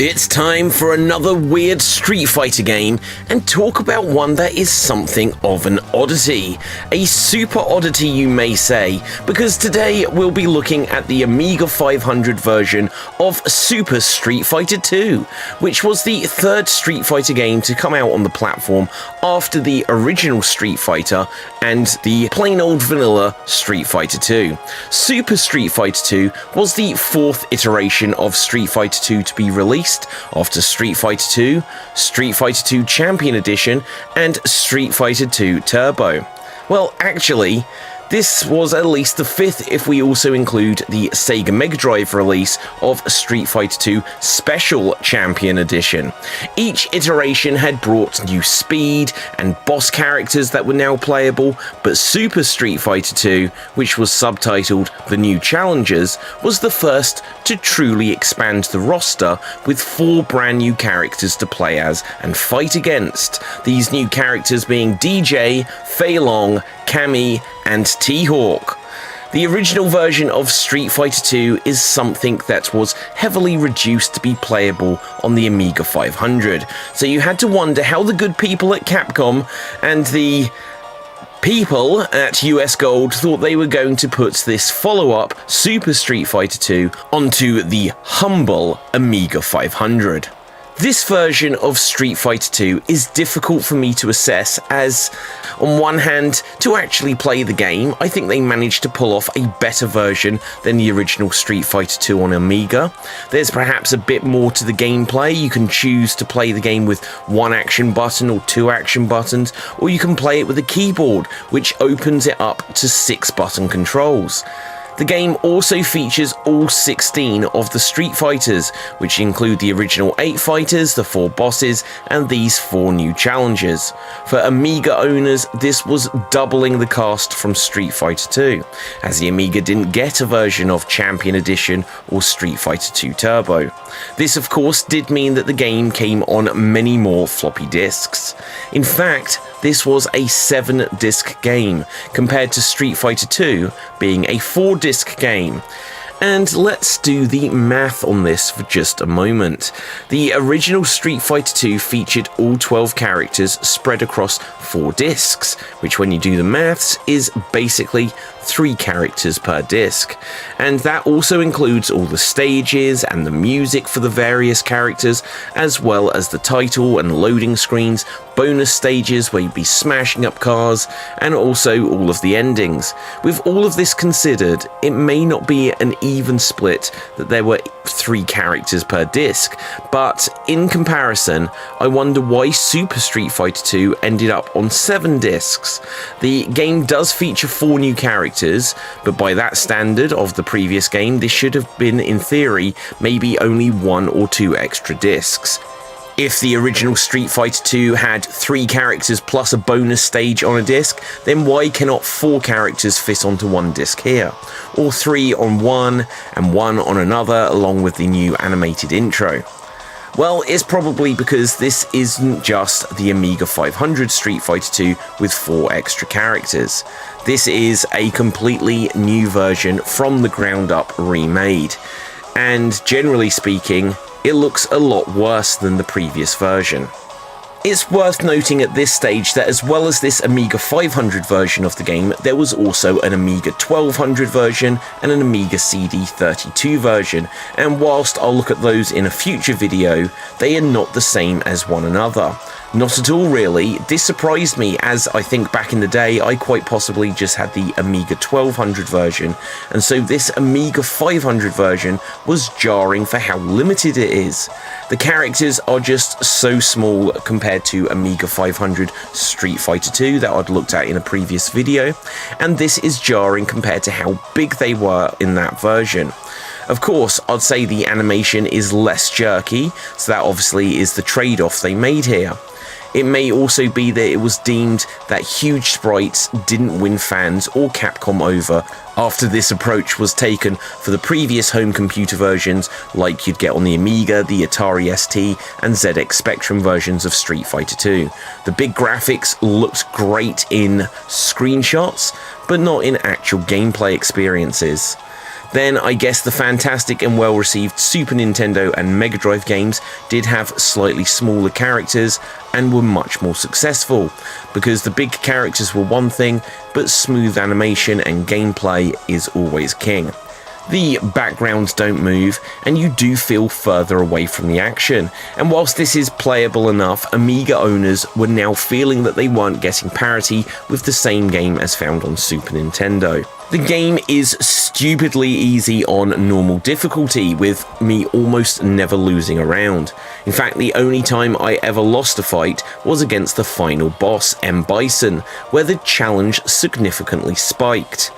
It's time for another weird Street Fighter game and talk about one that is something of an oddity. A super oddity, you may say, because today we'll be looking at the Amiga 500 version of Super Street Fighter 2, which was the third Street Fighter game to come out on the platform after the original Street Fighter and the plain old vanilla Street Fighter 2. Super Street Fighter 2 was the fourth iteration of Street Fighter 2 to be released after Street Fighter 2, Street Fighter 2 Champion Edition, and Street Fighter 2 Turbo. Well, actually, this was at least the fifth if we also include the Sega Mega Drive release of Street Fighter 2 Special Champion Edition. Each iteration had brought new speed and boss characters that were now playable, but Super Street Fighter 2, which was subtitled The New Challengers, was the first to truly expand the roster with 4 brand new characters to play as and fight against. These new characters being DJ, Fei Long, Cammy, and T-Hawk. The original version of Street Fighter 2 is something that was heavily reduced to be playable on the Amiga 500, so you had to wonder how the good people at Capcom and the people at US Gold thought they were going to put this follow-up, Super Street Fighter 2, onto the humble Amiga 500. This version of Street Fighter 2 is difficult for me to assess as, on one hand, to actually play the game, I think they managed to pull off a better version than the original Street Fighter 2 on Amiga. There's perhaps a bit more to the gameplay. You can choose to play the game with 1 action button or 2 action buttons, or you can play it with a keyboard, which opens it up to 6 button controls. The game also features all 16 of the Street Fighters, which include the original 8 fighters, the 4 bosses, and these 4 new challengers. For Amiga owners, this was doubling the cast from Street Fighter 2, as the Amiga didn't get a version of Champion Edition or Street Fighter 2 Turbo. This, of course, did mean that the game came on many more floppy disks. In fact, this was a 7-disc game, compared to Street Fighter 2 being a 4-disc game. And let's do the math on this for just a moment. The original Street Fighter 2 featured all 12 characters spread across 4 discs, which when you do the maths is basically 3 characters per disc. And that also includes all the stages and the music for the various characters, as well as the title and loading screens, bonus stages where you'd be smashing up cars, and also all of the endings. With all of this considered, it may not be an even split that there were 3 characters per disc, but in comparison, I wonder why Super Street Fighter 2 ended up on 7 discs. The game does feature 4 new characters, but by that standard of the previous game, this should have been, in theory, maybe only 1 or 2 extra discs. If the original Street Fighter 2 had 3 characters plus a bonus stage on a disc, then why cannot 4 characters fit onto 1 disc here? Or 3 on one and 1 on another, along with the new animated intro? Well, it's probably because this isn't just the Amiga 500 Street Fighter 2 with 4 extra characters. This is a completely new version from the ground up remade. And generally speaking, it looks a lot worse than the previous version. It's worth noting at this stage that as well as this Amiga 500 version of the game, there was also an Amiga 1200 version and an Amiga CD32 version, and whilst I'll look at those in a future video, they are not the same as one another. Not at all really. This surprised me, as I think back in the day I quite possibly just had the Amiga 1200 version, and so this Amiga 500 version was jarring for how limited it is. The characters are just so small compared to Amiga 500 Street Fighter 2 that I'd looked at in a previous video, and this is jarring compared to how big they were in that version. Of course, I'd say the animation is less jerky, so that obviously is the trade-off they made here. It may also be that it was deemed that huge sprites didn't win fans or Capcom over after this approach was taken for the previous home computer versions like you'd get on the Amiga, the Atari ST and ZX Spectrum versions of Street Fighter 2. The big graphics looked great in screenshots, but not in actual gameplay experiences. then I guess the fantastic and well-received Super Nintendo and Mega Drive games did have slightly smaller characters and were much more successful, because the big characters were one thing, but smooth animation and gameplay is always king. The backgrounds don't move, and you do feel further away from the action, and whilst this is playable enough, Amiga owners were now feeling that they weren't getting parity with the same game as found on Super Nintendo. The game is stupidly easy on normal difficulty, with me almost never losing a round. In fact, the only time I ever lost a fight was against the final boss, Bison, where the challenge significantly spiked.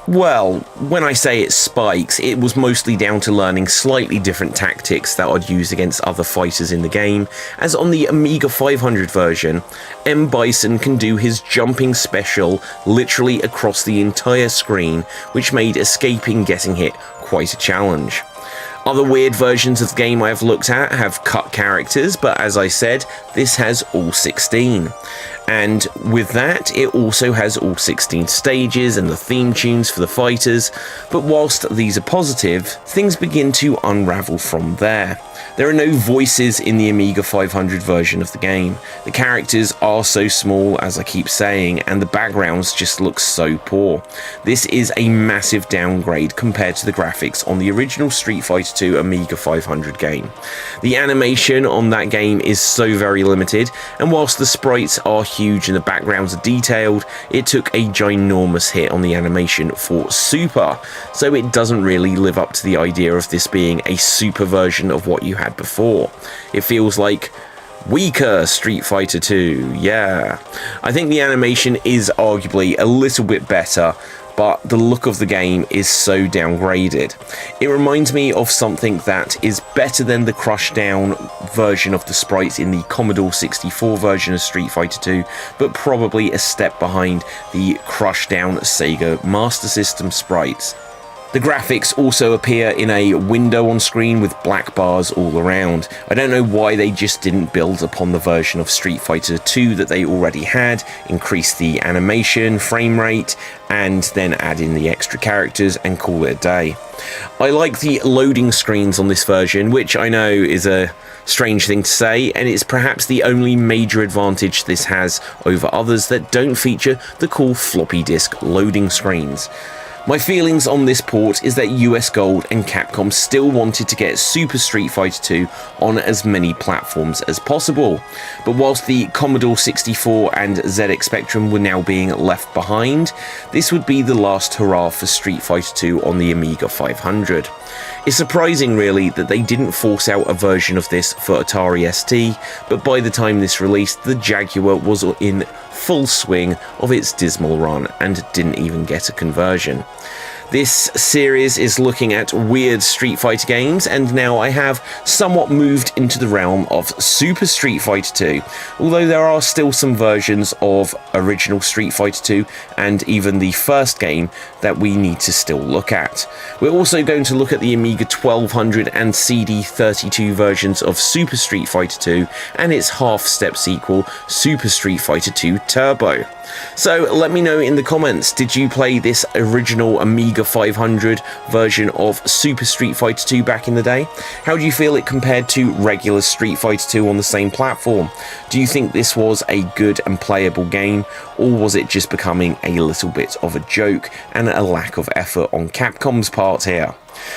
Well, when I say it spikes, it was mostly down to learning slightly different tactics that I'd use against other fighters in the game, as on the Amiga 500 version, Bison can do his jumping special literally across the entire screen, which made escaping getting hit quite a challenge. Other weird versions of the game I have looked at have cut characters, but as I said, this has all 16. And with that, it also has all 16 stages and the theme tunes for the fighters, but whilst these are positive, things begin to unravel from there. There are no voices in the Amiga 500 version of the game. The characters are so small, as I keep saying, and the backgrounds just look so poor. This is a massive downgrade compared to the graphics on the original Street Fighter II Amiga 500 game. The animation on that game is so very limited, and whilst the sprites are huge and the backgrounds are detailed, it took a ginormous hit on the animation for Super, so it doesn't really live up to the idea of this being a super version of what you had before. It feels like weaker Street Fighter 2, yeah. I think the animation is arguably a little bit better, but the look of the game is so downgraded. It reminds me of something that is better than the crushed down version of the sprites in the Commodore 64 version of Street Fighter 2, but probably a step behind the crushed down Sega Master System sprites. The graphics also appear in a window on screen with black bars all around. I don't know why they just didn't build upon the version of Street Fighter 2 that they already had, increase the animation, frame rate, and then add in the extra characters and call it a day. I like the loading screens on this version, which I know is a strange thing to say, and it's perhaps the only major advantage this has over others that don't feature the cool floppy disk loading screens. My feelings on this port is that US Gold and Capcom still wanted to get Super Street Fighter 2 on as many platforms as possible, but whilst the Commodore 64 and ZX Spectrum were now being left behind, this would be the last hurrah for Street Fighter 2 on the Amiga 500. It's surprising really that they didn't force out a version of this for Atari ST, but by the time this released, the Jaguar was in full swing of its dismal run and didn't even get a conversion. This series is looking at weird Street Fighter games, and now I have somewhat moved into the realm of Super Street Fighter 2, although there are still some versions of original Street Fighter 2 and even the first game that we need to still look at. We're also going to look at the Amiga 1200 and CD32 versions of Super Street Fighter 2 and its half-step sequel, Super Street Fighter 2 Turbo. So let me know in the comments, did you play this original Amiga 500 version of Super Street Fighter 2 back in the day? How do you feel it compared to regular Street Fighter 2 on the same platform? Do you think this was a good and playable game, or was it just becoming a little bit of a joke and a lack of effort on Capcom's part here?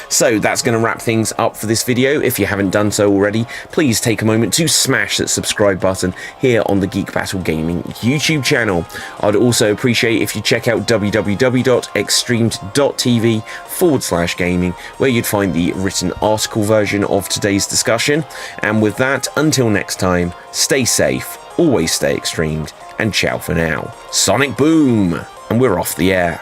So that's going to wrap things up for this video. If you haven't done so already, please take a moment to smash that subscribe button here on the Geek Battle Gaming YouTube channel. I'd also appreciate if you check out www.xstreamed.tv/gaming, where you'd find the written article version of today's discussion. And with that, until next time, stay safe, always stay extremed, and ciao for now. Sonic boom! And we're off the air.